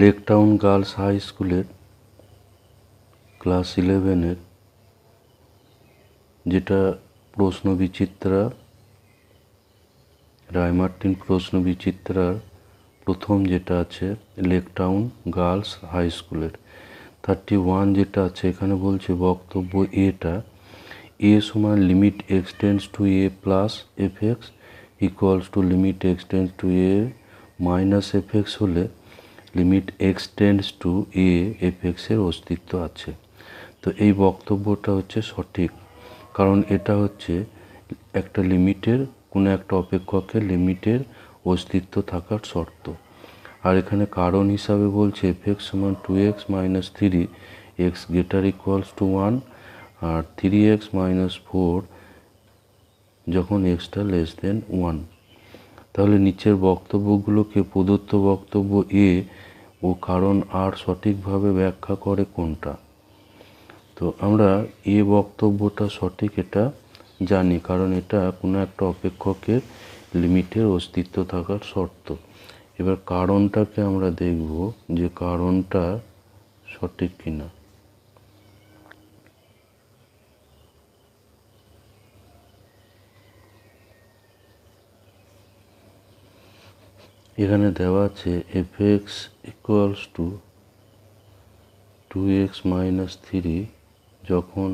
Lake Town girls high স্কুলের class 11-এর যেটা প্রশ্নবিচিত্রা রায়মার্টিন প্রশ্নবিচিত্রার প্রথম যেটা আছে লেকটাউন গার্লস হাই স্কুলের 31 যেটা আছে এখানে বলছে বক্তব্য এটা এ সমান limit extends to a plus f x equals to limit extends to a minus f x হলে limit extends to a f এক্সের অস্তিত্ব আছে। তো এই বক্তব্যটা হচ্ছে সঠিক, কারণ এটা হচ্ছে একটা লিমিটের কোনো একটা অপেক্ষকের লিমিটের অস্তিত্ব থাকার শর্ত। আর এখানে কারণ হিসাবে বলছে এফ এক্স সমান 2x minus 3 x greater equals to 1 আর 3x মাইনাস 4 যখন এক্সটা লেস দেন 1। তাহলে নিচের বক্তব্যগুলোকে প্রদত্ত বক্তব্য এ ও কারণ আর সঠিকভাবে ব্যাখ্যা করে কোনটা? তো আমরা এ বক্তব্যটা সঠিক এটা জানি, কারণ এটা কোনো একটা অপেক্ষকের লিমিটের অস্তিত্ব থাকার শর্ত। এবার কারণটাকে আমরা দেখব যে কারণটা সঠিক কিনা। এখানে দেওয়া আছে f x equals to 2x minus 3 যখন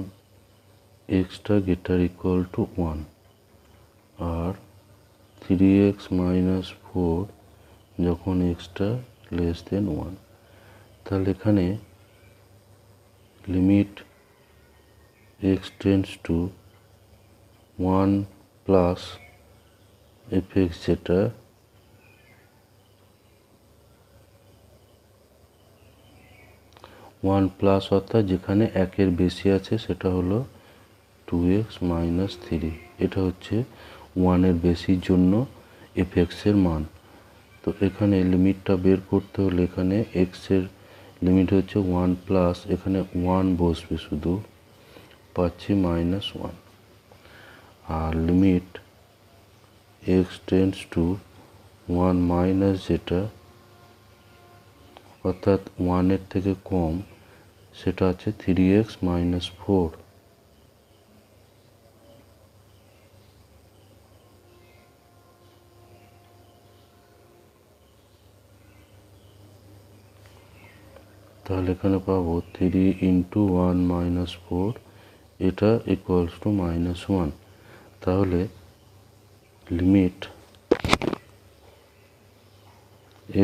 এক্সটা গ্রেটার ইকুয়াল টু 1 আর 3x মাইনাস 4 যখন এক্সটা লেস দেন 1। তাহলে এখানে limit x tends to 1 plus f x যেটা ওয়ান প্লাস অর্থাৎ যেখানে একের বেশি আছে সেটা হলো 2x মাইনাস 3, এটা হচ্ছে 1-এর বেশির জন্য এফ এক্সের মান। তো এখানে লিমিটটা বের করতে হলে এখানে এক্সের লিমিট হচ্ছে 1 প্লাস এখানে 1 বসবে, শুধু পাচ্ছি মাইনাস 1 আর limit x tends to 1 minus যেটা অর্থাৎ 1-এর থেকে কম সেটা আছে 3x মাইনাস 4। তাহলে এখানে পাবো 3 ইন্টু 1 মাইনাস 4 এটা ইকুয়ালস টু মাইনাস 1। তাহলে limit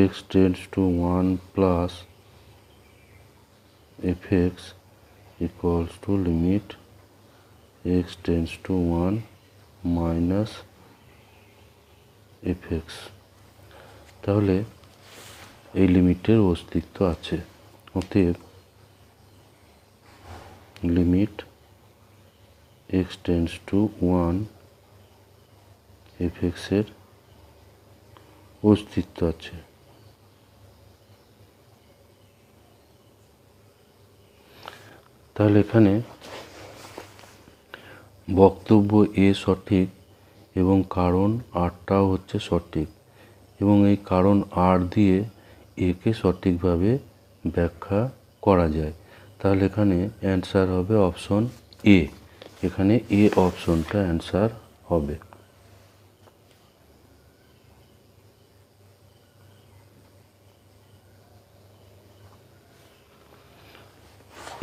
x tends to 1 plus f x equals to limit x tends to 1 minus f x. তাহলে এই লিমিটের অস্তিত্ব আছে। অতএব limit x tends to 1 f এক্সের অস্তিত্ব আছে। তাহলে এখানে বক্তব্য এ সঠিক এবং কারণ আরটাও হচ্ছে সঠিক, এবং এই কারণ আর দিয়ে একে সঠিকভাবে ব্যাখ্যা করা যায়। তাহলে এখানে অ্যান্সার হবে অপশন এ। এখানে এ অপশনটা অ্যান্সার হবে।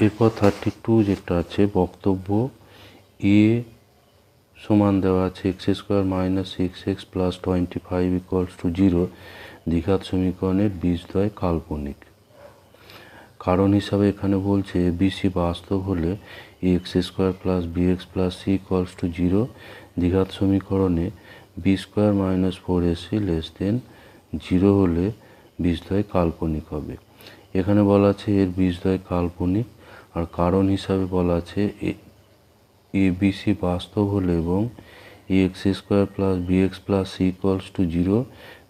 এরপর 32 যেটা আছে বক্তব্য এ সমান দেওয়া আছে x square minus 6x plus 25 equals to 0 দ্বিঘাত সমীকরণের বীজদ্বয় কাল্পনিক। কারণ হিসাবে এখানে বলছে বিসি বাস্তব হলে x square plus b x plus c equals to 0 দ্বিঘাত সমীকরণে b square minus 4ac less than 0 হলে বীজদ্বয় কাল্পনিক হবে। এখানে বলা আছে এর বীজদ্বয় কাল্পনিক, আর কারণ হিসাবে বলা আছে এ বিসি বাস্তব হলে এবং x square plus b x plus c equals to 0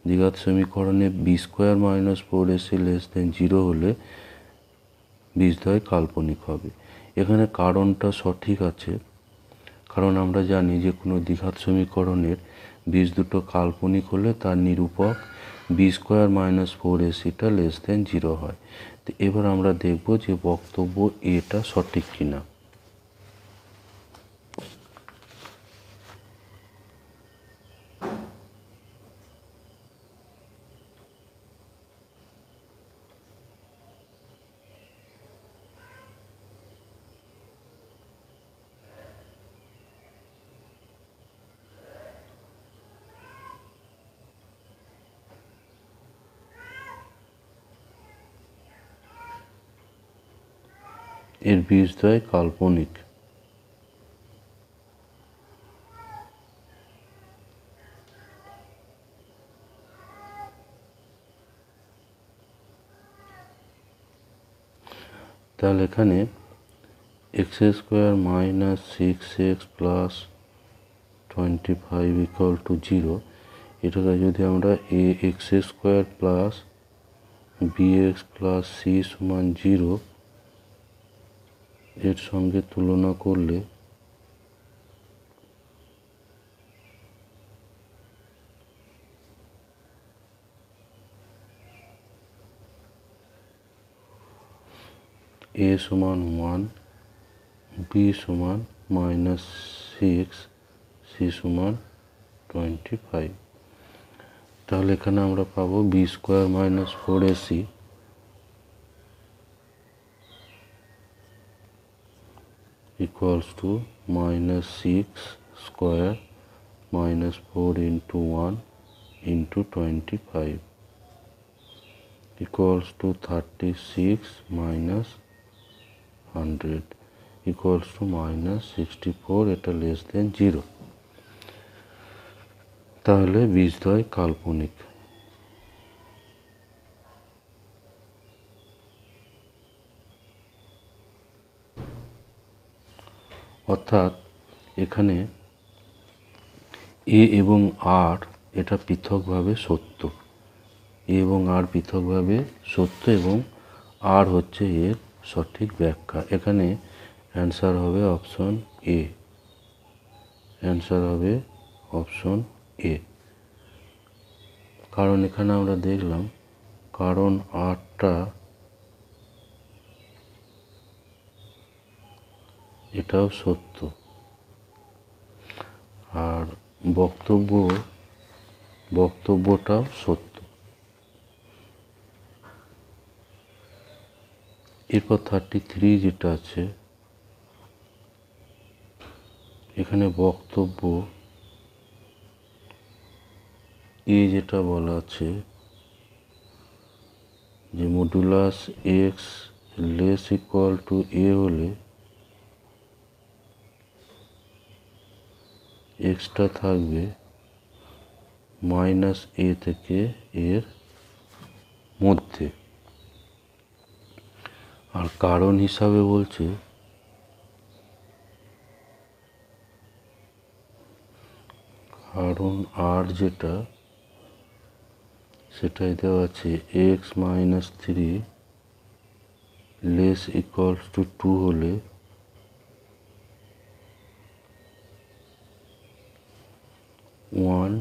দ্বিঘাত সমীকরণে b square minus 4ac less than 0 হলে বীজদ্বয় কাল্পনিক হবে। এখানে কারণটা সঠিক আছে, কারণ আমরা জানি যে কোনো দ্বিঘাত সমীকরণের বীজ দুটো কাল্পনিক হলে তার নিরূপক b square minus 4ac less than 0 হয়। তো এবার আমরা দেখব যে বক্তব্য এটা সঠিক কিনা। এর বীজদ্বয় কাল্পনিক। তাহলে এখানে x square minus 6x plus 25 equal to 0, এটাকে যদি আমরা a x square plus bx plus c সমান 0 এর সঙ্গে তুলনা করলে a সমান 1, b সমান মাইনাস 6, c সমান 25। তাহলে এখানে আমরা পাবো b square minus 4ac equals to minus 6 square minus 4 into 1 into 25 equals to 36 minus 100 equals to minus 64, এটা লেস দেন 0। তাহলে বীজদ্বয় কাল্পনিক। অর্থাৎ এখানে এ এবং আর এটা পৃথকভাবে সত্য, এ এবং আর পৃথকভাবে সত্য এবং আর হচ্ছে এর সঠিক ব্যাখ্যা। এখানে অ্যান্সার হবে অপশন এ, অ্যান্সার হবে অপশন এ। কারণ এখানে আমরা দেখলাম কারণ আরটা এটাও সত্য, আর বক্তব্যটাও সত্য। এরপর 33 যেটা আছে, এখানে বক্তব্য এ যেটা বলা আছে যে modulus x less equal to a হলে এক্সটা থাকবে মাইনাস এ থেকে এর মধ্যে। আর কারণ হিসাবে বলছে কারণ আর যেটা সেটাই দেওয়া আছে x minus 3 less equals two 2 হলে one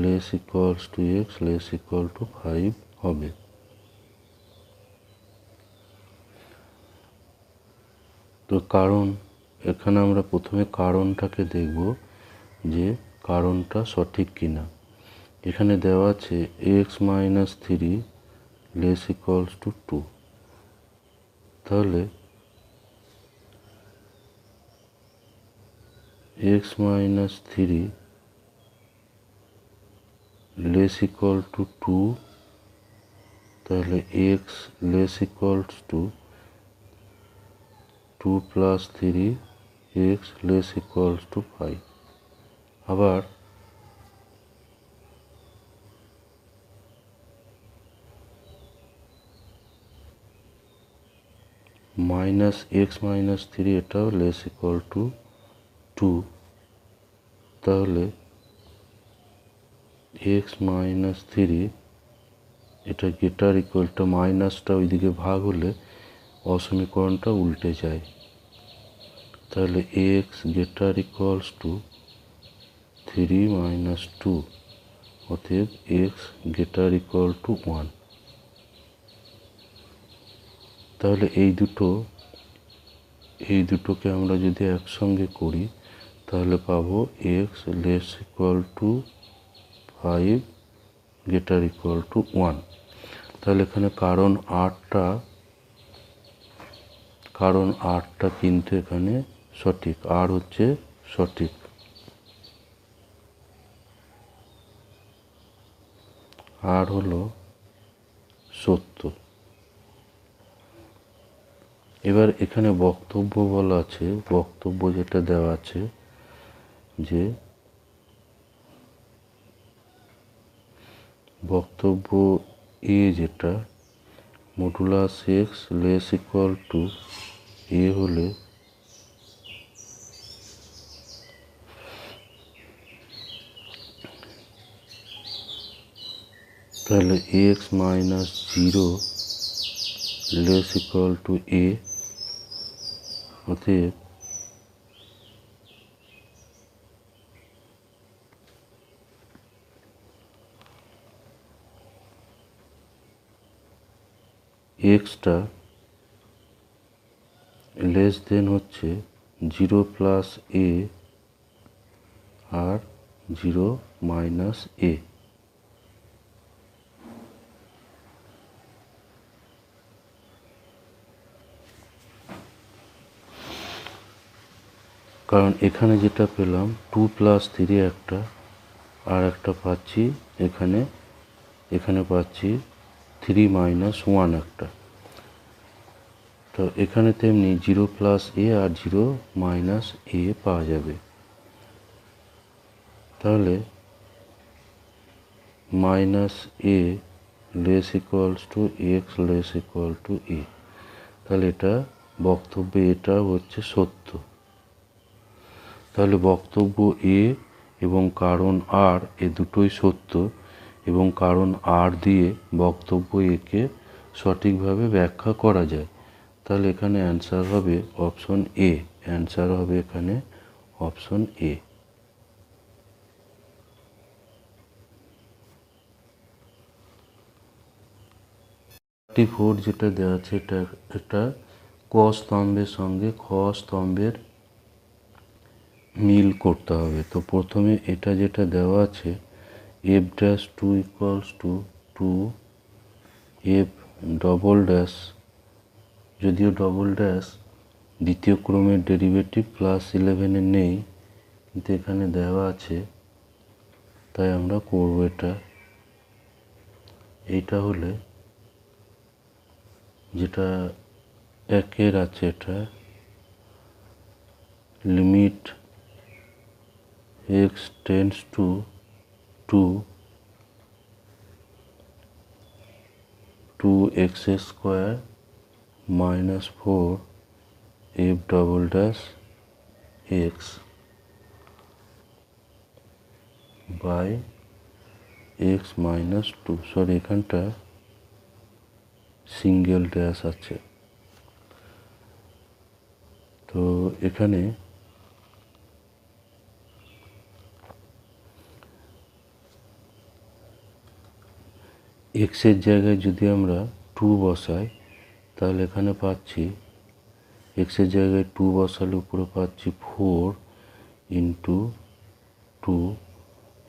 less equals to x less equal two 5 হবে। তো কারণ এখানে আমরা প্রথমে কারণটাকে দেখব যে কারণটা সঠিক কিনা। এখানে দেওয়া আছে x minus 3 less equals two 2, তাহলে x minus 3 less equal two 2, তাহলে x less equals two 2 plus 3 x less equals two 5। আবার মাইনাস এক্স মাইনাস 3 এটাও লেস ইকুয়াল টু 2, তাহলে এক্স মাইনাস 3 এটা গ্রেটার ইকুয়াল টু মাইনাসটা ওইদিকে ভাগ হলে অসমীকরণটা উল্টে যায়। তাহলে x greater equals to 3 minus 2 অতএব এক্স গ্রেটার ইকুয়াল টু 1। তাহলে এই দুটোকে আমরা যদি একসঙ্গে করি তাহলে পাবো x less equal two 5 greater equal to 1। তাহলে এখানে কারণ আরটা কিন্তু এখানে সঠিক, আর হচ্ছে সঠিক। আর হলো সত্য। এবার এখানে বক্তব্য বলা আছে, বক্তব্য যেটা দেওয়া আছে যে বক্তব্য এ যেটা modulus x less equal to a হলে তাহলে x minus 0 less equal to a. অতএব এক্সটা লেস দেন হচ্ছে 0 প্লাস এ আর 0 মাইনাস এ। কারণ এখানে যেটা পেলাম 2 প্লাস 3 একটা, আর একটা পাচ্ছি এখানে পাচ্ছি 3 মাইনাস 1 একটা। তো এখানে তেমনি 0 প্লাস এ আর 0 মাইনাস এ পাওয়া যাবে। তাহলে minus a less equals to x less equal to a. তাহলে এটা বক্তব্যে এটা হচ্ছে সত্য। তাহলে বক্তব্য এ এবং কারণ আর এ দুটোই সত্য, এবং কারণ আর দিয়ে বক্তব্য একে সঠিকভাবে ব্যাখ্যা করা যায়। তাহলে এখানে অ্যান্সার হবে অপশন এ। অ্যান্সার হবে এখানে অপশন এ। 34 যেটা দেওয়া আছে এটা ক স্তম্ভের সঙ্গে খ স্তম্ভের মিল করতে হবে। তো প্রথমে এটা যেটা দেওয়া আছে F dash 2 equals two 2 F double dash, যদিও ডবল ড্যাশ দ্বিতীয় ক্রমের ডেরিভেটিভ প্লাস 11-এ নেই, কিন্তু এখানে দেওয়া আছে তাই আমরা করব এটা। এইটা হলে যেটা একের আছে এটা limit x tends to 2x square minus 4 f double dash x by x minus 2। Sorry, এখানটা সিঙ্গেল ড্যাশ আছে। তো এখানে এক্সের জায়গায় যদি আমরা 2 বসাই তাহলে এখানে পাচ্ছি এক্সের জায়গায় 2 বসালে উপরে পাচ্ছি 4 into 2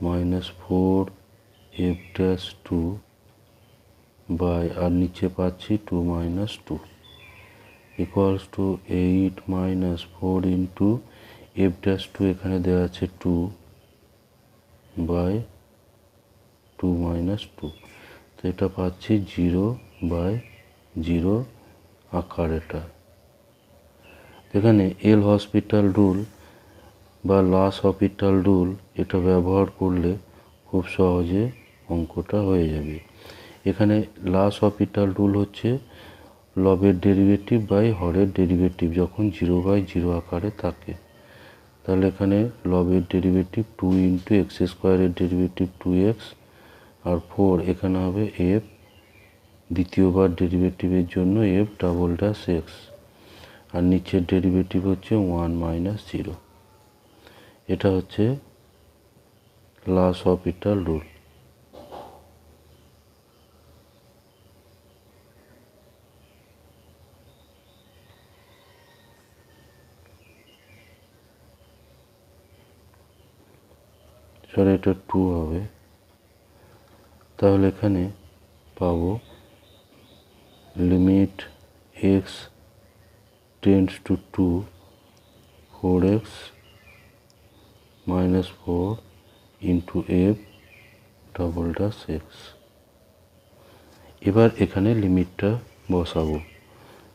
minus 4 f dash 2 by, আর নিচে পাচ্ছি 2 minus 2 equals to 8 minus 4 into f dash 2 এখানে দেওয়া আছে 2 বাই 2 মাইনাস 2। তো এটা পাচ্ছি 0 বাই 0 আকার। এটা এখানে এল হসপিটাল রুল বা লাস হসপিটাল রুল এটা ব্যবহার করলে খুব সহজে অঙ্কটা হয়ে যাবে। এখানে লাস হসপিটাল রুল হচ্ছে লবের ডেরিভেটিভ বাই হরের ডেরিভেটিভ যখন 0/0 আকারে থাকে। তাহলে এখানে লবের ডেরিভেটিভ 2 ইন্টু এক্স স্কোয়ারের ডেরিভেটিভ 2x আর 4 এখানে হবে এফ দ্বিতীয়বার ডেরিভেটিভের জন্য এফ ডাবল ড্যাশ এক্স, আর নিচের ডেরিভেটিভ হচ্ছে 1 মাইনাস 0। এটা হচ্ছে লাস হসপিটাল রুল। এবার এটা 2 হবে, তাহলে এখানে পাবো limit x tends two 2 4x minus 4 into f double dash x. এবার এখানে লিমিটটা বসাবো,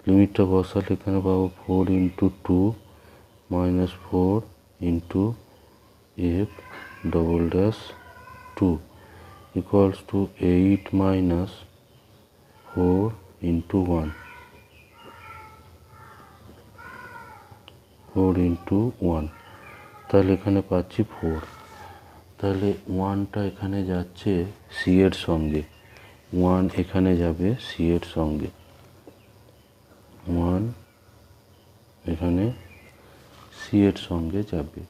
লিমিটটা বসালে এখানে পাবো 4 into 2 minus 4 into F double dash 2 equals to 8 minus 4 into 1, 4 into 1, তাহলে এখানে পাচ্ছি 4। তাহলে 1টা এখানে যাচ্ছে সি এর সঙ্গে, 1 এখানে যাবে সি এর সঙ্গে, 1 এখানে সি এর সঙ্গে যাবে।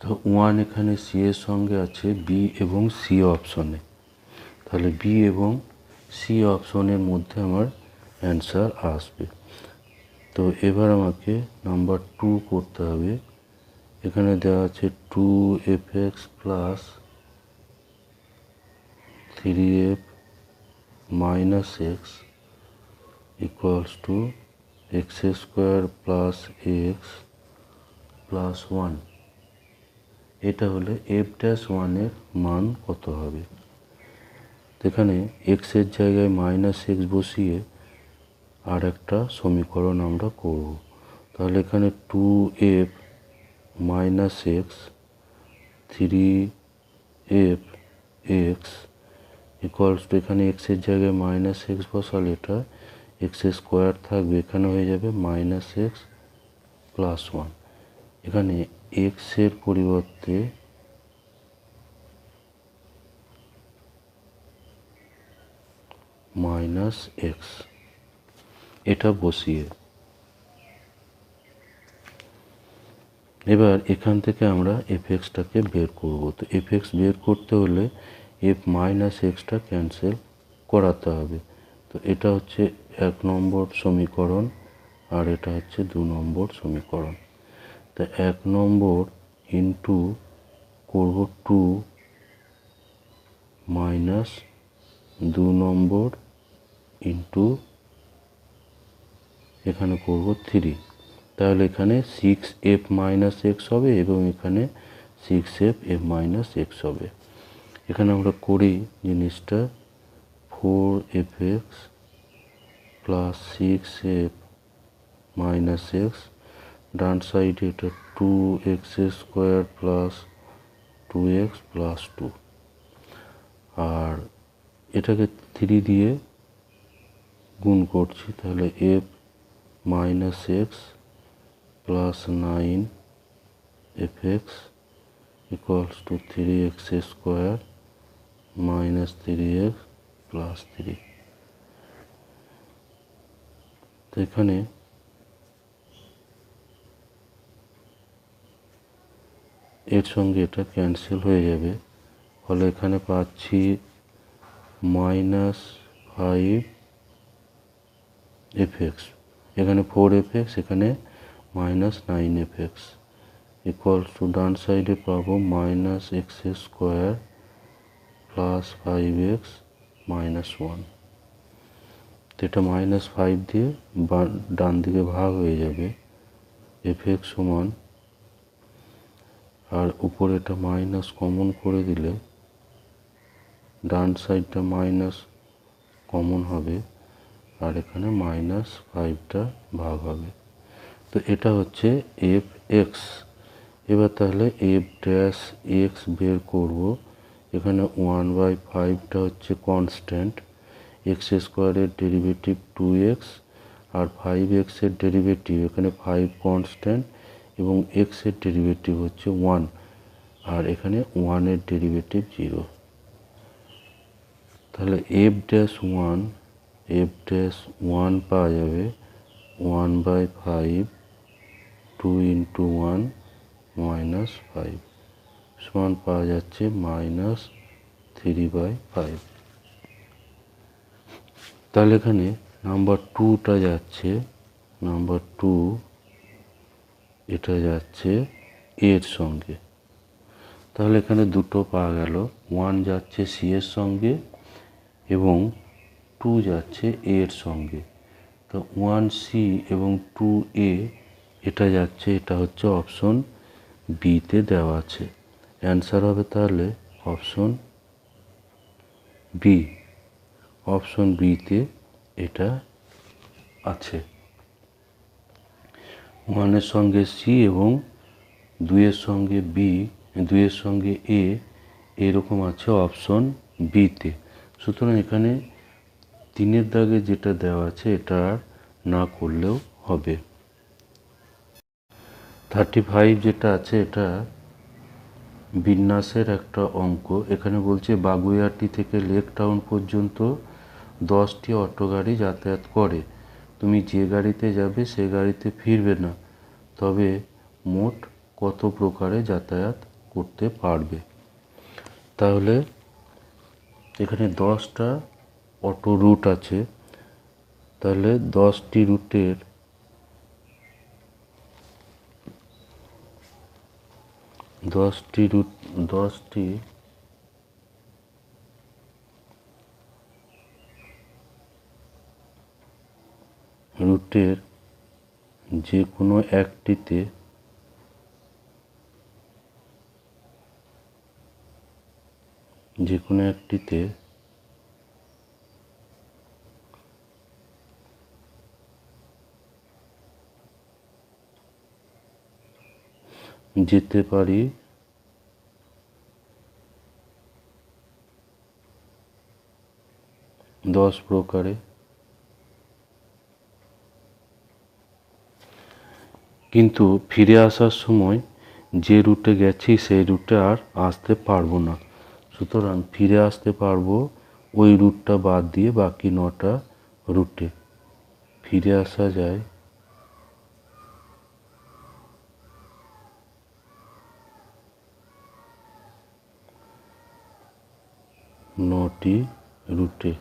তো 1 এখানে সি এর সঙ্গে আছে বি এবং সি অপশনে, তাহলে বি এবং সি অপশনের মধ্যে আমার অ্যান্সার আসবে। তো এবার আমাকে নাম্বার 2 করতে হবে। এখানে দেওয়া আছে 2fx plus 3f minus x equals to x square plus x plus 1। এটা হলে এফ ড্যাশ 1-এর মান কত হবে। এখানে এক্সের জায়গায় মাইনাস এক্স বসিয়ে আর একটা সমীকরণ আমরা করব। তাহলে এখানে 2f minus x 3f x equals two, এখানে এক্সের জায়গায় মাইনাস এক্স বসালে এটা এক্স স্কোয়ার থাকবে, এখানে হয়ে যাবে মাইনাস এক্স প্লাস 1। এখানে এক্সের পরিবর্তে মাইনাস এক্স এটা বসিয়ে, এবার এখান থেকে আমরা এফ এক্সটাকে বের করব। তো এফ এক্স বের করতে হলে এফ মাইনাস এক্সটা ক্যান্সেল করাতে হবে। তো এটা হচ্ছে 1 নম্বর সমীকরণ আর এটা হচ্ছে 2 নম্বর সমীকরণ। তা 1 নম্বর ইন্টু করব 2 মাইনাস 2 নম্বর ইন্টু এখানে করব 3, তাহলে এখানে 6f মাইনাস এক্স হবে এবং এখানে 6f এফ মাইনাস এক্স হবে। এখানে আমরা করি জিনিসটা 4fx plus 6f minus x, ডান সাইডে এটা 2x square plus 2x plus 2, আর এটাকে 3 দিয়ে গুণ করছি, তাহলে f minus x plus 9fx equals to 3x square minus 3x plus 3। তো এখানে এর সঙ্গে এটা ক্যান্সেল হয়ে যাবে, ফলে এখানে পাচ্ছি মাইনাস 5fx, এখানে 4fx, এখানে মাইনাস 9fx ইকুয়ালস টু, ডান সাইডে পাবো minus x square plus 5x minus 1। তো এটা মাইনাস 5 দিয়ে ডান দিকে ভাগ হয়ে যাবে, fx সমান, আর উপরে এটা মাইনাস কমন করে দিলে ডান সাইডটা মাইনাস কমন হবে আর এখানে মাইনাস 5টা ভাগ হবে। তো এটা হচ্ছে এফ এক্স। এবার তাহলে এফ ড্যাশ এক্স বের করব। এখানে 1/5টা হচ্ছে কনস্ট্যান্ট, এক্স স্কোয়ারের ডেরিভেটিভ 2x আর 5x এর ডেরিভেটিভ, এখানে 5 কনস্ট্যান্ট এবং x এর ডেরিভেটিভ হচ্ছে 1 আর এখানে 1 এর ডেরিভেটিভ 0। তাহলে এফ ড্যাশ 1 পাওয়া যাবে 1/5 2 ইন্টু 1 মাইনাস 5 সমান পাওয়া যাচ্ছে মাইনাস 3/5। তাহলে এখানে নাম্বার 2টা যাচ্ছে, নাম্বার 2 এটা যাচ্ছে এর সঙ্গে। তাহলে এখানে দুটো পাওয়া গেল, 1 যাচ্ছে সি এর সঙ্গে এবং 2 যাচ্ছে এ এর সঙ্গে। তো 1C এবং 2A এটা যাচ্ছে, এটা হচ্ছে অপশন বিতে দেওয়া আছে। অ্যান্সার হবে তাহলে অপশন বি। অপশন বিতে এটা আছে। 1-এর সঙ্গে সি এবং 2-এর সঙ্গে বি, 2-এর সঙ্গে এ, এরকম আছে অপশন বিতে। সুতরাং এখানে 3-এর দাগে যেটা দেওয়া আছে এটা আর না করলেও হবে। 35 যেটা আছে এটা বিন্যাসের একটা অঙ্ক। এখানে বলছে বাগুইআটি থেকে লেক টাউন পর্যন্ত 10টি অটো গাড়ি যাতায়াত করে। তুমি যে গাড়িতে যাবে সে গাড়িতে ফিরবে না, তবে মোট কত প্রকারে যাতায়াত করতে পারবে? তাহলে এখানে 10টা অটো রুট আছে, তাহলে 10টি রুটের দশটি রুটের যে কোনো একটিতে যেতে পারি 10 প্রকারে। কিন্তু ফিরে আসার সময় যে রুটে গেছি সেই রুটে আর আসতে পারবো না। সুতরাং ফিরে আসতে পারবো ওই রুটটা বাদ দিয়ে বাকি 9টা রুটে ফিরে আসা যায় নটি রুটে।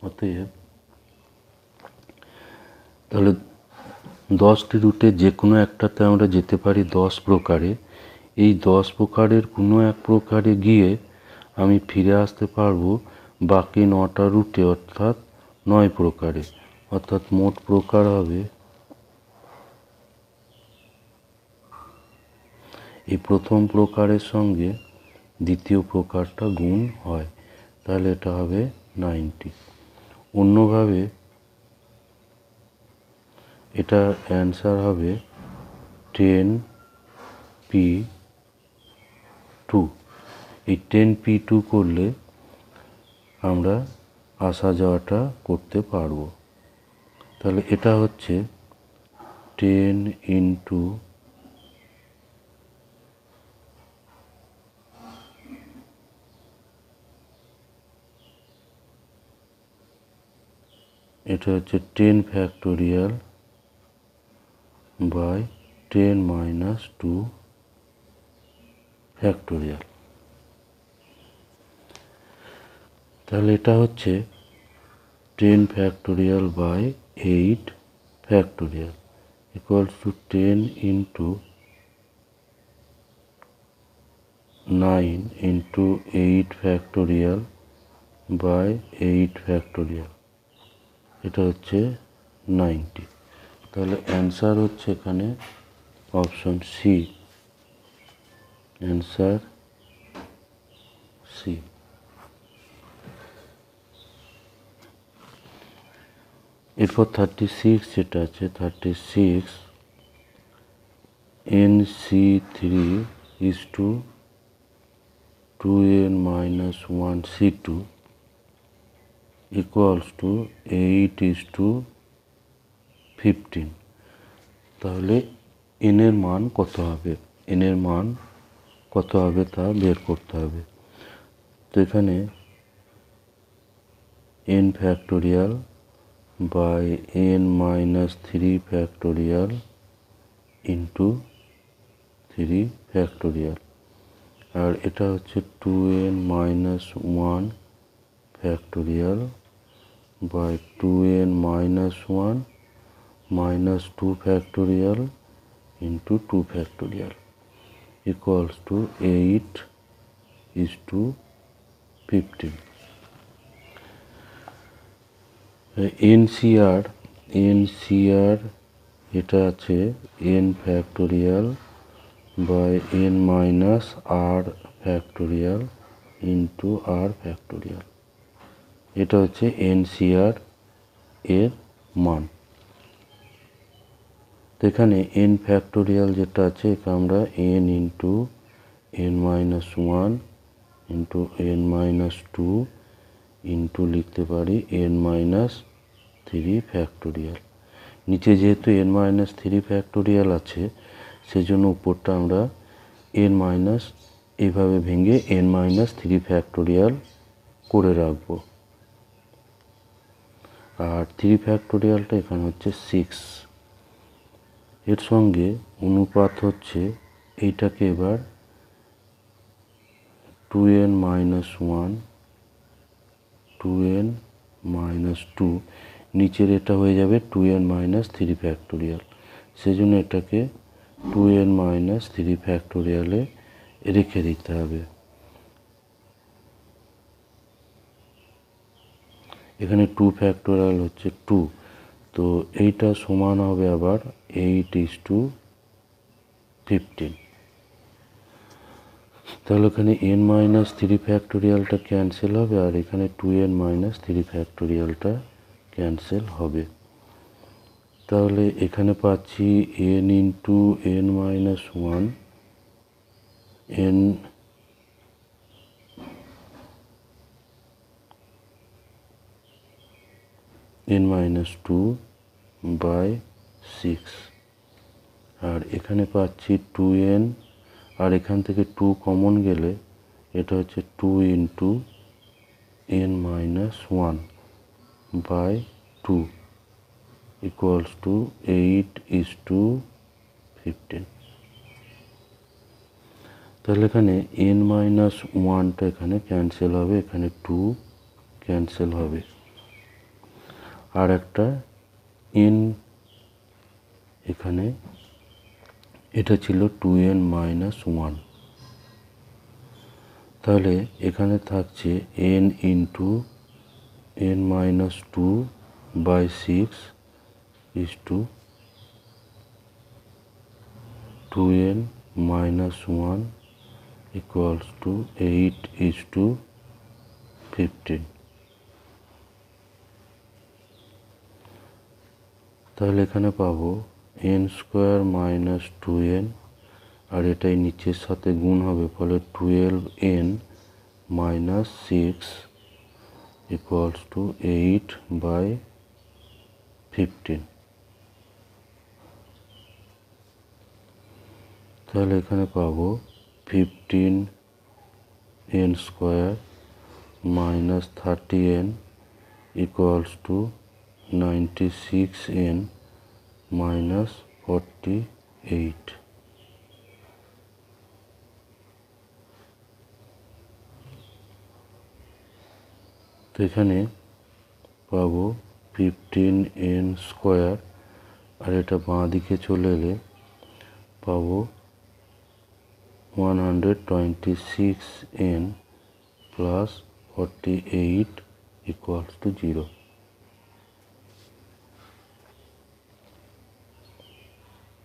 অতএব তাহলে 10টি রুটে যে কোনো একটাতে আমরা যেতে পারি 10 প্রকারে। এই 10 প্রকারের কোনো এক প্রকারে গিয়ে আমি ফিরে আসতে পারবো বাকি 9টা রুটে, অর্থাৎ 9 প্রকারে। অর্থাৎ মোট প্রকার হবে, এই প্রথম প্রকারের সঙ্গে দ্বিতীয় প্রকারটা গুণ হয়, তাহলে এটা হবে 90। অন্যভাবে এটা অ্যান্সার হবে 10p2। এই 10p2 করলে আমরা আসা যাওয়াটা করতে পারবো। তাহলে এটা হচ্ছে 10 ইন্টু এটা হচ্ছে 10 ফ্যাক্টোরিয়াল বাই 10 মাইনাস 2 ফ্যাক্টোরিয়াল। তাহলে এটা হচ্ছে 10 factorial by 8 factorial equals to 10 into 9 into 8 factorial by 8 factorial. এটা হচ্ছে 90। তাহলে অ্যান্সার হচ্ছে এখানে অপশন সি। Answer C. এরপর 36 যেটা আছে, 36 NC3 is to 2n minus 1 C2 equals to 8 is to 15। তাহলে n এর মান কত হবে? n এর মান কত হবে তা বের করতে হবে। তো এখানে n factorial by n minus 3 factorial into 3 factorial, আর এটা হচ্ছে 2n minus 1 factorial by 2n minus 1 minus 2 factorial into 2 factorial equals to 8 is to 15. NCR এটা আছে n factorial by n minus r factorial into r factorial. এটা হচ্ছে NCR এর মান। এখানে n ফ্যাক্টোরিয়াল যেটা আছে এখানে আমরা n into n minus 1 into n minus 2 into লিখতে পারি n মাইনাস 3 ফ্যাক্টোরিয়াল। নিচে যেহেতু n মাইনাস 3 ফ্যাক্টোরিয়াল আছে সেজন্য উপরটা আমরা n মাইনাস এইভাবে ভেঙে n মাইনাস 3 ফ্যাক্টোরিয়াল করে রাখবো। আর 3 ফ্যাক্টোরিয়ালটা এখানে হচ্ছে 6। এর সঙ্গে অনুপাত হচ্ছে এইটাকে এবার 2n মাইনাস 1 2n মাইনাস 2 নিচের এটা হয়ে যাবে 2n মাইনাস 3 ফ্যাক্টোরিয়াল, সেজন্য এটাকে 2n মাইনাস 3 ফ্যাক্টোরিয়ালে রেখে দিতে হবে। এখানে 2 ফ্যাক্টোরিয়াল হচ্ছে 2, তো এইটা সমান হবে আবার 8:15। তাহলে এখানে n মাইনাস 3 ফ্যাক্টোরিয়ালটা ক্যান্সেল হবে আর এখানে 2n মাইনাস 3 ফ্যাক্টোরিয়ালটা ক্যান্সেল হবে। তাহলে এখানে পাচ্ছি n into n minus 1 n minus 2 by 6 আর এখানে পাচ্ছি 2n আর এখান থেকে 2 কমন গেলে এটা হচ্ছে 2 into n minus 1 by 2 equals to 8:15। তাহলে এখানে n মাইনাস 1টা এখানে ক্যান্সেল হবে, এখানে 2 ক্যান্সেল হবে আর একটা n এখানে এটা ছিল 2n মাইনাস 1। তাহলে এখানে থাকছে n into n minus 2 by 6 is to 2n minus 1 equals to 8:15। তাহলে এখানে পাবো n স্কোয়ার মাইনাস 2n আর এটাই নিচের সাথে গুণ হবে, ফলে 12n মাইনাস 6 ইকুয়ালস টু 8/15। তাহলে এখানে পাবো 15n square minus 30n equals to 96n minus 48। তো এখানে পাবো 15n স্কোয়ার আর এটা বাঁ দিকে চলে এলে পাবো 126n প্লাস 48 ইকুয়ালস টু 0।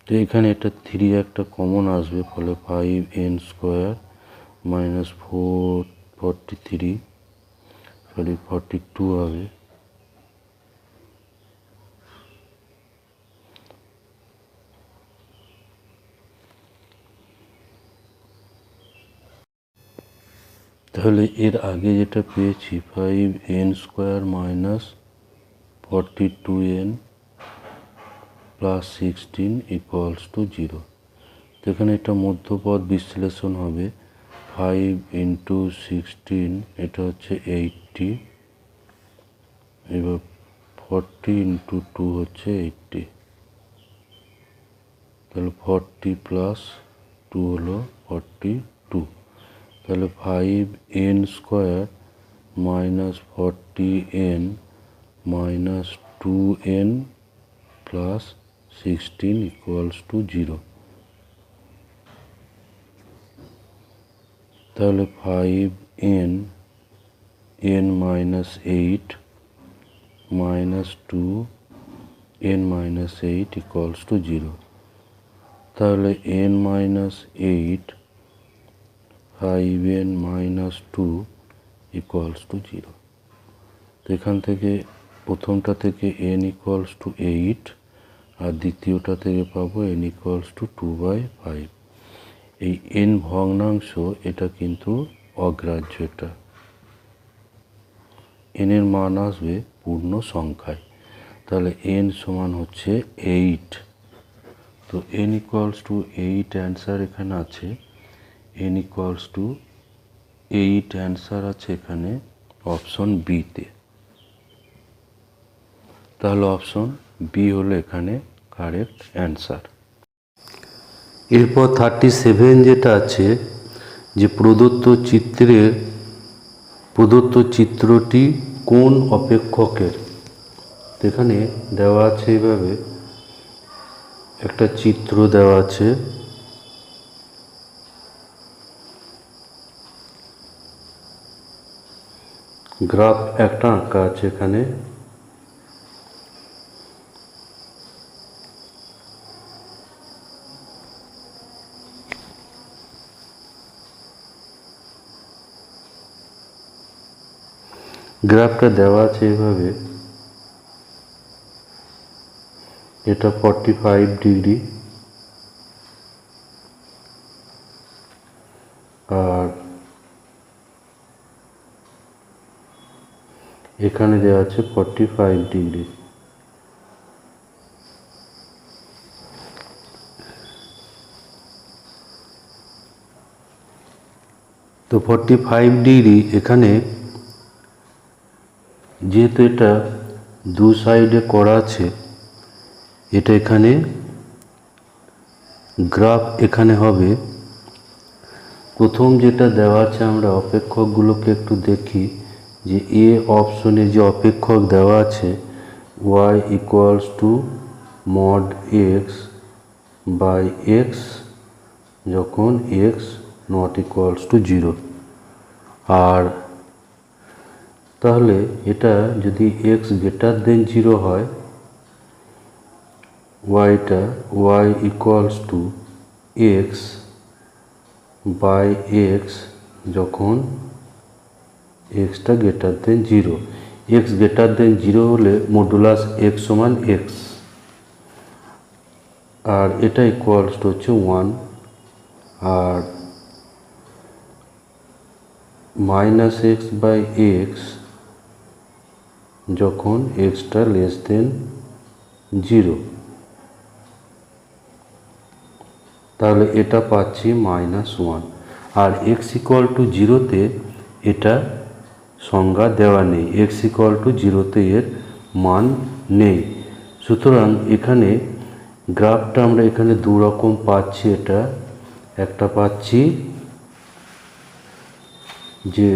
তো এখানে এটা 3 একটা কমন আসবে, ফলে 5n স্কোয়ার মাইনাস 42 হবে। তাহলে এর আগে যেটা পেয়েছি 5n square minus 42n plus 16 equals to 0। তো এখানে এটা মধ্যপদ বিশ্লেষণ হবে 5 ইন্টু 16 এটা হচ্ছে 80, এবার 40 ইন্টু 2 হচ্ছে 80, তাহলে 40 প্লাস 2 হলো 42। তাহলে 5n square minus 40n minus 2n plus 16 equals to 0। তাহলে 5n n minus 8 minus 2n minus 8 equals to 0। তাহলে n minus 8 5n minus 2 equals to 0। তো এখান থেকে প্রথমটা থেকে n ইকুয়ালস টু 8 আর দ্বিতীয়টা থেকে পাবো n ইকুয়ালস টু 2/5। এই n ভগ্নাংশ, এটা কিন্তু অগ্রাহ্য। এটা n এর মান আসবে পূর্ণ সংখ্যায়। তাহলে n সমান হচ্ছে 8। তো n ইকুয়ালস টু 8 অ্যান্সার এখানে আছে। n ইকুয়ালস টু 8 অ্যান্সার আছে এখানে অপশন বিতে। তাহলে অপশন বি হলো এখানে কারেক্ট অ্যান্সার। এরপর 37 যেটা আছে, যে প্রদত্ত চিত্রটি কোন অপেক্ষকের। এখানে দেওয়া আছে এইভাবে একটা চিত্র দেওয়া আছে। গ্রাফ একটা আঁকা আছে এখানে। গ্রাফটা দেওয়া আছে এইভাবে, এটা 45 ডিগ্রি আর এখানে দেওয়া আছে 45 ডিগ্রি। তো 45 ডিগ্রি এখানে যেহেতু এটা দু সাইডে করা আছে, এটা এখানে গ্রাফ এখানে হবে। প্রথম যেটা দেওয়া আছে, আমরা অপেক্ষকগুলোকে একটু দেখি যে এ অপশনে যে অপেক্ষক দেওয়া আছে y equals to mod x by x যখন এক্স নট ইকুয়ালস টু 0। আর তাহলে এটা যদি এক্স গ্রেটার দেন 0 হয়, ওয়াইটা y equals to x by x যখন এক্সটা greater than 0। X greater than 0 হলে মডুলাস এক্স সমান এক্স, আর এটা ইকুয়ালস টু হচ্ছে 1। আর মাইনাস এক্স বাই এক্স যখন এক্সটা লেস দেন 0, তাহলে এটা পাচ্ছি -1। আর এক্স ইকুয়াল টু 0-তে এটা সংজ্ঞা দেওয়া নেই, এক্স ইকুয়াল টু 0-তে এর মান নেই। সুতরাং এখানে গ্রাফটা আমরা এখানে দু রকম পাচ্ছি। এটা একটা পাচ্ছি যে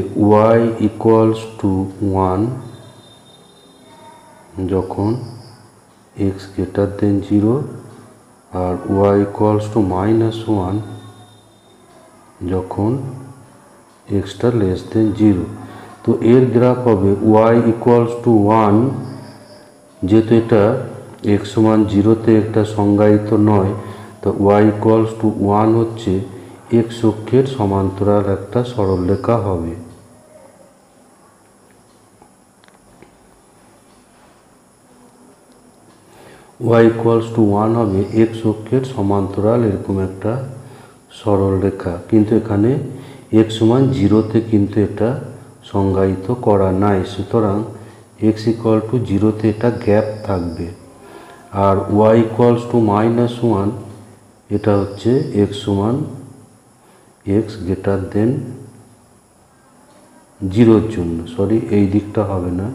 y ইকুয়ালস টু 1 যখন এক্স গ্রেটার দেন 0, আর y ইকুয়ালস টু -1 যখন এক্সটা লেস দেন 0। তো এর গ্রাফ হবে y ইকুয়ালস টু 1, যেহেতু এটা এক্স সমান 0-তে একটা সংজ্ঞায়িত নয়, তো y ইকুয়ালস টু 1 হচ্ছে এক্স অক্ষের সমান্তরাল একটা সরলরেখা হবে। y ইকুয়ালস টু 1 হবে এক্স অক্ষের সমান্তরাল এরকম একটা সরলরেখা। কিন্তু এখানে এক্স সমান 0-তে কিন্তু এটা সংজ্ঞায়িত করা নাই। সুতরাং এক্স ইকুয়াল টু 0-তে এটা গ্যাপ থাকবে। আর y ইকুয়ালস টু -1 এটা হচ্ছে এক্স সমান এক্স গ্রেটার দেন 0-র জন্য। সরি, এই দিকটা হবে না,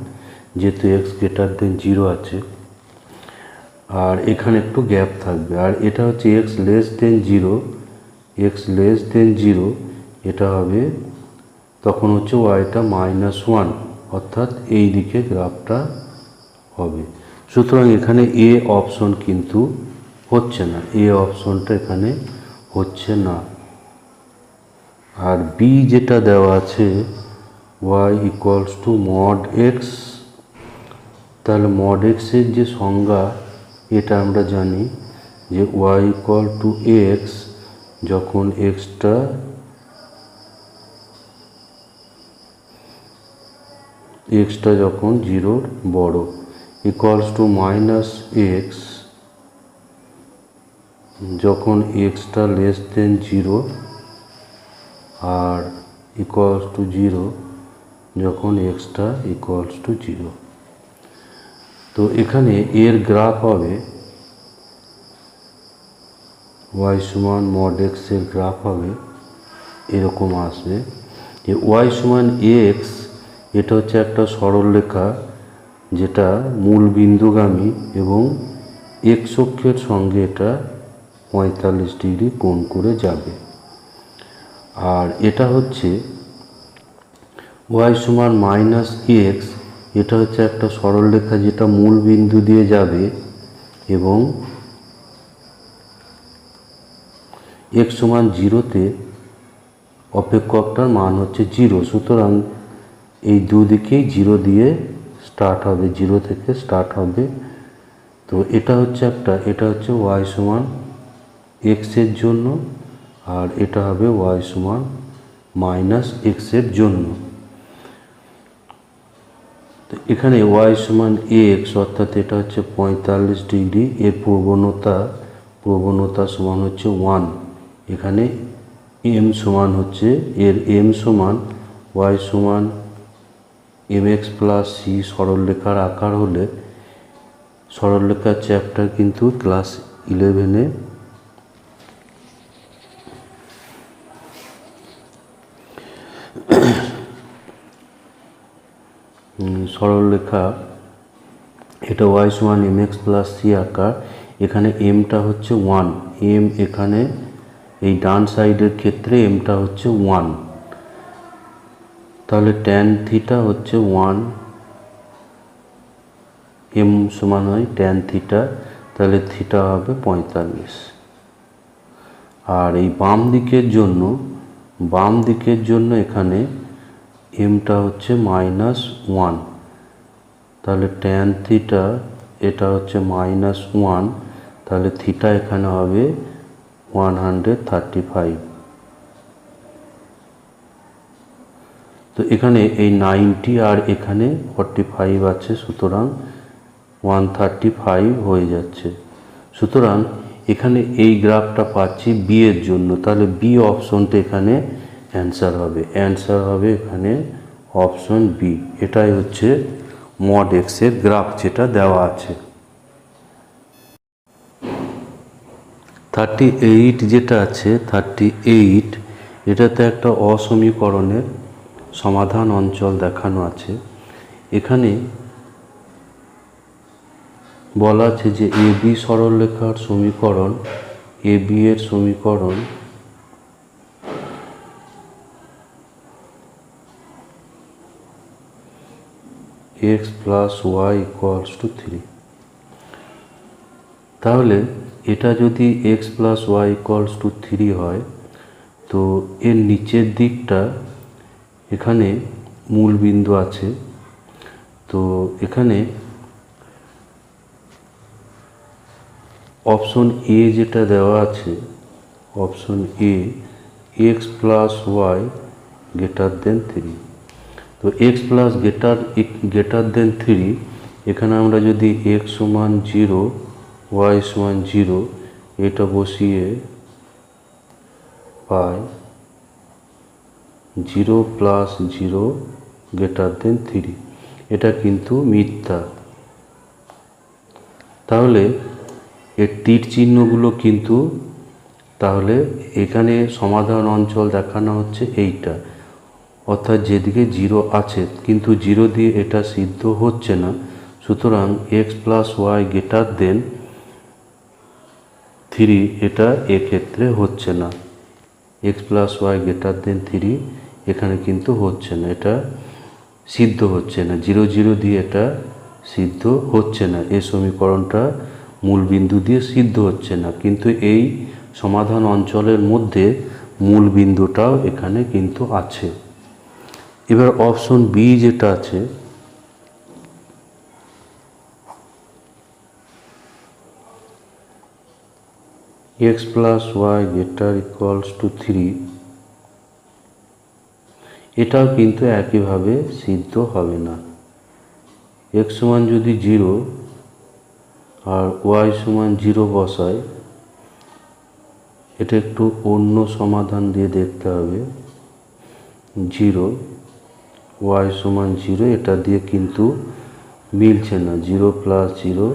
যেহেতু এক্স গ্রেটার দেন 0 আছে। আর এখানে একটু গ্যাপ থাকবে। আর এটা হচ্ছে x less than 0, x less than 0 এটা হবে, তখন হচ্ছে ওয়াইটা -1, অর্থাৎ এই দিকে গ্রাফটা হবে। সুতরাং এখানে এ অপশন কিন্তু হচ্ছে না, এ অপশনটা এখানে হচ্ছে না। আর বি যেটা দেওয়া আছে y equals to mod x, তাহলে মড এক্সের যে সংজ্ঞা এটা আমরা জানি যে y ইকুয়াল টু এক্স যখন এক্সটা যখন জিরোর বড়, ইকুয়ালস টু মাইনাস এক্স যখন এক্সটা লেস দেন জিরো, আর ইকুয়ালস টু জিরো যখন এক্সটা ইকুয়ালস টু জিরো। তো এখানে এর গ্রাফ হবে y সমান মড এক্স এর গ্রাফ হবে এরকম আসবে যে y সমান এক্স, এটা হচ্ছে একটা সরলরেখা যেটা মূল বিন্দুগামী এবং এক্স অক্ষের সঙ্গে এটা 45 ডিগ্রি কোণ করে যাবে। আর এটা হচ্ছে y সমান মাইনাস এক্স, এটা হচ্ছে একটা সরলরেখা যেটা মূল বিন্দু দিয়ে যাবে এবং এক্স সমান জিরোতে অপেক্ষকটার মান হচ্ছে জিরো। সুতরাং এই দুদিকেই জিরো দিয়ে স্টার্ট হবে, জিরো থেকে স্টার্ট হবে। তো এটা হচ্ছে y সমান এক্সের জন্য, আর এটা হবে y সমান মাইনাস এক্সের জন্য। তো এখানে y সমান এক্স অর্থাৎ এটা হচ্ছে 45 ডিগ্রি, এর প্রবণতা সমান হচ্ছে 1। এখানে m সমান হচ্ছে m সমান y সমান mx প্লাস সি সরলরেখার আকার হলে, সরলরেখার চ্যাপ্টার কিন্তু ক্লাস 11-এ সরলরেখা এটা y সমান mx প্লাস সি আকার। এখানে mটা হচ্ছে 1, m এখানে এই ডান সাইডের ক্ষেত্রে mটা হচ্ছে 1, তাহলে ট্যান থিটা হচ্ছে 1, m সমান হয় ট্যান থিটা, তাহলে থিটা হবে 45। আর এই বাম দিকের জন্য এখানে mটা হচ্ছে মাইনাস 1, তাহলে ট্যান থিটা এটা হচ্ছে মাইনাস 1, তাহলে থিটা এখানে হবে 135। তো এখানে এই 90 আর এখানে 45 আছে, সুতরাং 135 হয়ে যাচ্ছে। সুতরাং এখানে এই গ্রাফটা পাচ্ছি বি এর জন্য, তাহলে বি অপশনটা এখানে অ্যান্সার হবে এখানে অপশন বি। এটাই হচ্ছে মড এক্সের গ্রাফ যেটা দেওয়া আছে। 38 যেটা আছে 38, এটাতে একটা অসমীকরণের সমাধান অঞ্চল দেখানো আছে। এখানে বলা আছে যে এ বি সরলরেখার সমীকরণ, এ বি এর সমীকরণ x plus y equals to 3। তাহলে এটা যদি x plus y equals to 3 হয়, তো এর নিচের দিকটা এখানে মূল বিন্দু আছে। তো এখানে অপশন এ যেটা দেওয়া আছে, option A x plus y greater than 3। তো এক্স প্লাস গ্রেটার দেন 3, এখানে আমরা যদি এক্স সমান 0 ওয়াই সমান 0 এটা বসিয়ে পাই 0 প্লাস 0 গ্রেটার দেন 3, এটা কিন্তু মিথ্যা। তাহলে এর তীর চিহ্নগুলো কিন্তু, তাহলে এখানে সমাধান অঞ্চল দেখানো হচ্ছে এইটা, অর্থাৎ যেদিকে 0 আছে, কিন্তু 0 দিয়ে এটা সিদ্ধ হচ্ছে না। সুতরাং x plus y greater than 3 এটা এক্ষেত্রে হচ্ছে না, x plus y greater than 3 এখানে কিন্তু হচ্ছে না, এটা সিদ্ধ হচ্ছে না, 0 0 দিয়ে এটা সিদ্ধ হচ্ছে না, এই সমীকরণটা মূল বিন্দু দিয়ে সিদ্ধ হচ্ছে না, কিন্তু এই সমাধান অঞ্চলের মধ্যে মূল বিন্দুটাও এখানে কিন্তু আছে। এবার অপশন বি যেটা আছে, x plus y greater equals to 3, এটাও কিন্তু একইভাবে সিদ্ধ হবে না। x সমান যদি 0 আর y সমান 0 বসায়, এটা একটু অন্য সমাধান দিয়ে দেখতে হবে। 0 y সমান 0, এটা দিয়ে কিন্তু মিলছে না। 0 প্লাস 0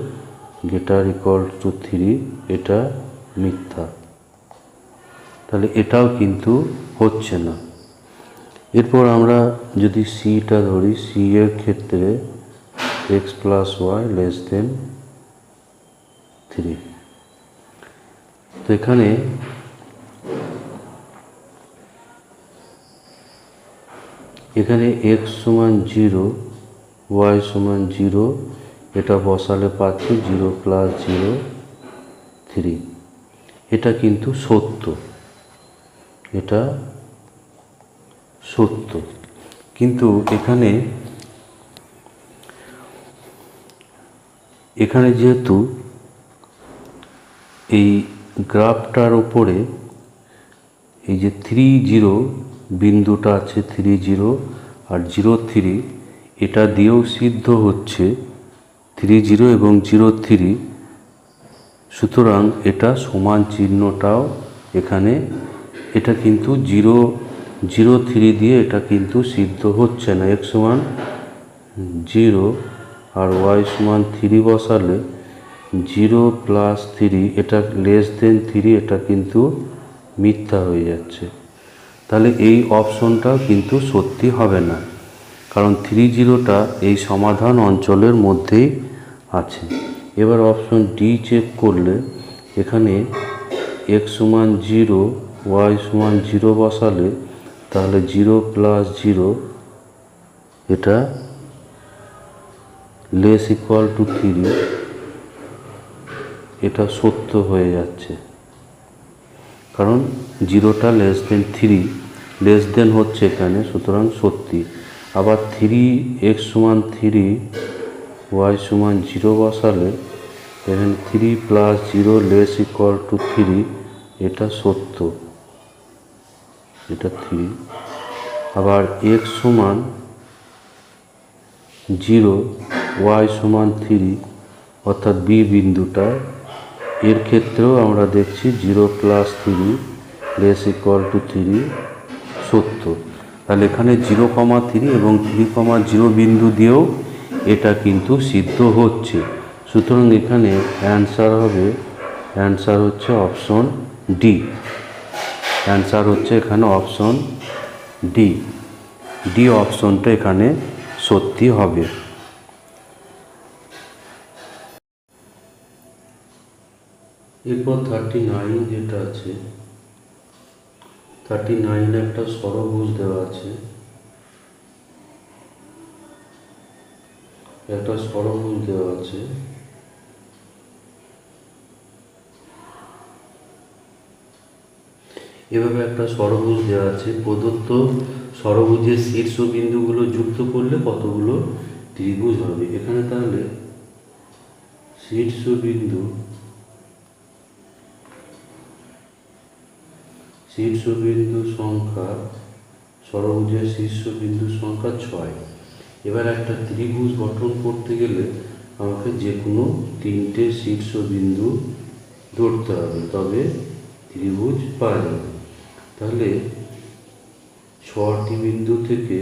গ্রেটার ইকুয়াল টু 3, এটা মিথ্যা, তাহলে এটাও কিন্তু হচ্ছে না। এরপর আমরা যদি সিটা ধরি, সি এর ক্ষেত্রে x plus y less than 3, তো এখানে x সমান 0, y সমান 0, এটা বসালে পাচ্ছি 0 প্লাস 0 3, এটা কিন্তু সত্য, এটা সত্য। কিন্তু এখানে যেহেতু এই গ্রাফটার উপরে এই যে 30 বিন্দুটা আছে, 30 আর 03, এটা দিয়েও সিদ্ধ হচ্ছে 30 এবং 03, সুতরাং এটা সমান চিহ্নটাও এখানে, এটা কিন্তু 03 দিয়ে এটা কিন্তু সিদ্ধ হচ্ছে না। x সমান 0 আর y সমান 3 বসালে 0 প্লাস 3, এটা লেস দেন 3, এটা কিন্তু মিথ্যা হয়ে যাচ্ছে। তাহলে এই অপশনটাও কিন্তু সত্যি হবে না, কারণ 30টা এই সমাধান অঞ্চলের মধ্যেই আছে। এবার অপশন ডি চেক করলে এখানে x সমান 0, y সমান 0 বসালে তাহলে 0 প্লাস 0, এটা লেস ইকুয়াল টু 3, এটা সত্য হয়ে যাচ্ছে, কারণ 0টা লেস দেন 3, লেস দেন হচ্ছে এখানে, সুতরাং সত্যি। আবার 3x সমান 3, y সমান 0 বসালে এখানে 3 প্লাস 0 লেস ইকুয়াল টু 3, এটা সত্য, এটা 3। আবার x সমান 0, y সমান 3, অর্থাৎ বি বিন্দুটা, এর ক্ষেত্রেও আমরা দেখছি 0 প্লাস 3 লেস ইকুয়াল টু 3, সত্য। তাহলে এখানে 0,3 এবং 3,0 বিন্দু দিয়েও এটা কিন্তু সিদ্ধ হচ্ছে, সুতরাং এখানে অ্যান্সার হচ্ছে অপশন ডি। অ্যান্সার হচ্ছে এখানে অপশন ডি, ডি অপশনটা এখানে সত্যি হবে। এরপর 39 যেটা আছে, 39 একটা ষড়ভুজ দেওয়া আছে, একটা ষড়ভুজ দেওয়া আছে, এভাবে একটা ষড়ভুজ দেওয়া আছে। প্রদত্ত ষড়ভুজের শীর্ষ বিন্দুগুলো যুক্ত করলে কতগুলো ত্রিভুজ হবে। এখানে তাহলে শীর্ষবিন্দু সংখ্যা, ষড়ভুজের শীর্ষবিন্দু সংখ্যা 6। এবার একটা ত্রিভুজ গঠন করতে গেলে আমাকে যে কোনো 3টে শীর্ষবিন্দু ধরতে হবে, তবে ত্রিভুজ পাওয়া যাবে। তাহলে 6টি বিন্দু থেকে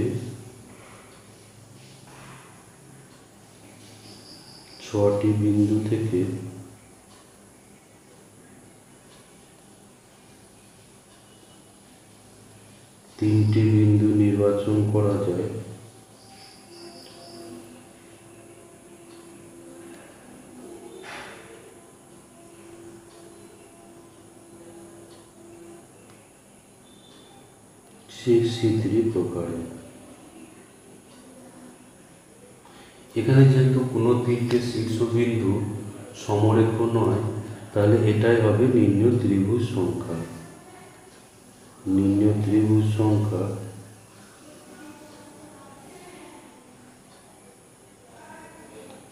3টে বিন্দু নির্বাচন করা যায়। প্রকারে এখানে যেহেতু কোনো তিনটে শীর্ষবিন্দু সমরেখ নয়, তাহলে এটাই হবে নির্ণয় ত্রিভুজ সংখ্যা। নির্ণয় ত্রিভুজ সংখ্যা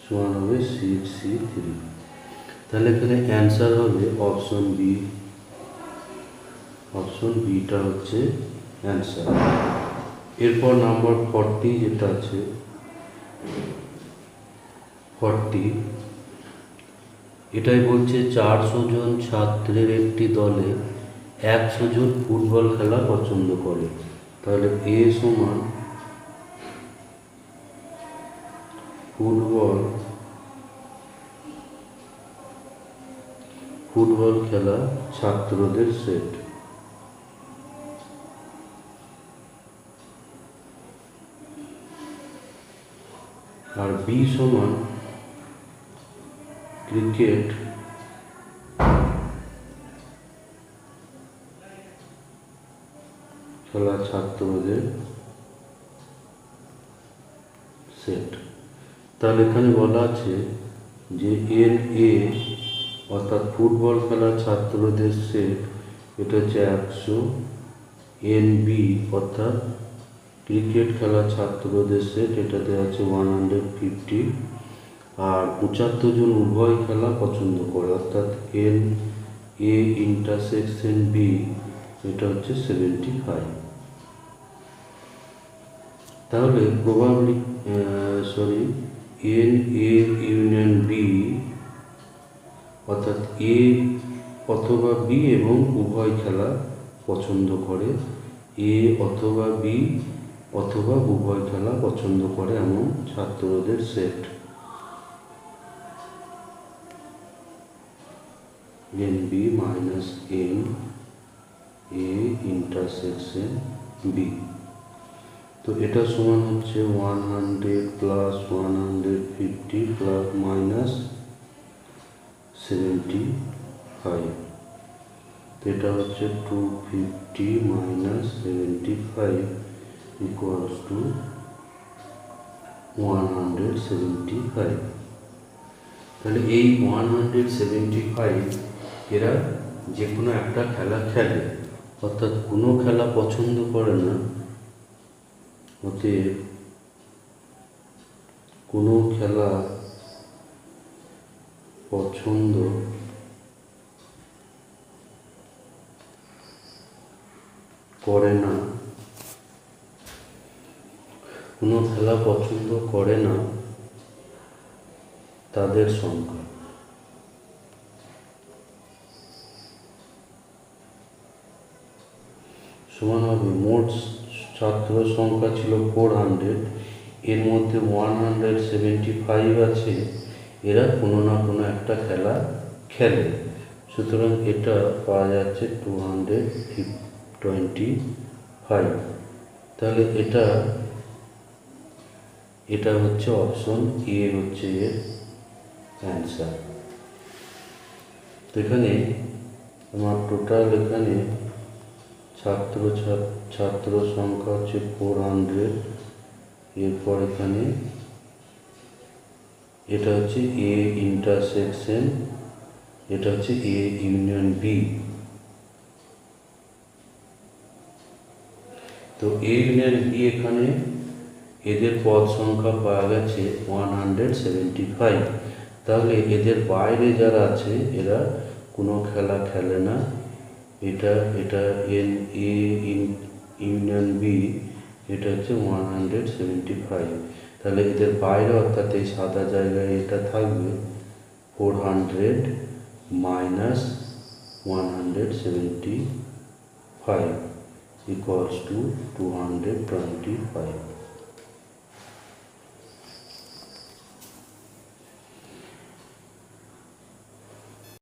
সমান হবে 6C3। তাহলে এখানে অ্যান্সার হবে অপশন বি। অপশন বিটা হচ্ছে অ্যান্সার। এরপর নাম্বার 40 যেটা আছে, 40 এটাই বলছে 400 জন ছাত্রের একটি দলে 100 জন ফুটবল খেলা পছন্দ করে। তাহলে এ সমান ফুটবল খেলা ছাত্রদের সেট, আর বি সমান ক্রিকেট খেলা ছাত্রদের সেট। তাহলে এখানে বলা আছে যে এন এ অর্থাৎ ফুটবল খেলা ছাত্রদের সেট, এটা হচ্ছে 100। এন বি অর্থাৎ ক্রিকেট খেলা ছাত্রদের সেট, এটাতে আছে 150। আর 75 জন উভয় খেলা পছন্দ করে, অর্থাৎ এন এ ইন্টারসেকশন বি, এটা হচ্ছে 75। তাহলে probably n A union B অর্থাৎ এ অথবা বি এবং উভয় খেলা পছন্দ করে, এ অথবা বি অথবা উভয় খেলা পছন্দ করে এমন ছাত্রদের set n B minus n A intersection B. তো এটা সমান হচ্ছে 100 প্লাস 150 প্লাস মাইনাস 75। তো এটা হচ্ছে 250 মাইনাস 75 ইকুয়ালস টু 175। তাহলে এই 175 এরা যে কোনো একটা খেলা খেলে, অর্থাৎ কোনো খেলা পছন্দ করে না, অতএব কোনো খেলা পছন্দ করে না, কোনো খেলা পছন্দ করে না তাদের সংখ্যা। সমান হবে মোট ছাত্র সংখ্যা ছিল 400, এর মধ্যে 175 আছে, এরা কোনো না কোনো একটা খেলা খেলে, সুতরাং এটা পাওয়া যাচ্ছে 225। তাহলে এটা হচ্ছে অপশন এ হচ্ছে এর অ্যান্সার। তো এখানে আমার টোটাল এখানে ছাত্র সংখ্যা হচ্ছে 400। এরপর এখানে এটা হচ্ছে এ ইন্টারসেকশন, এটা হচ্ছে এ ইউনিয়ন বি। তো এ ইউনিয়ন বি এখানে এদের পদ সংখ্যা পাওয়া গেছে 175। তাহলে এদের বাইরে যারা আছে এরা কোনো খেলা খেলে না, এটা এন এ ইউনিয়ন বি, এটা হচ্ছে 175। তাহলে এদের বাইরে অর্থাৎ এই সাদা জায়গায় এটা থাকবে 400 মাইনাস 175 ইকুয়ালস টু 225।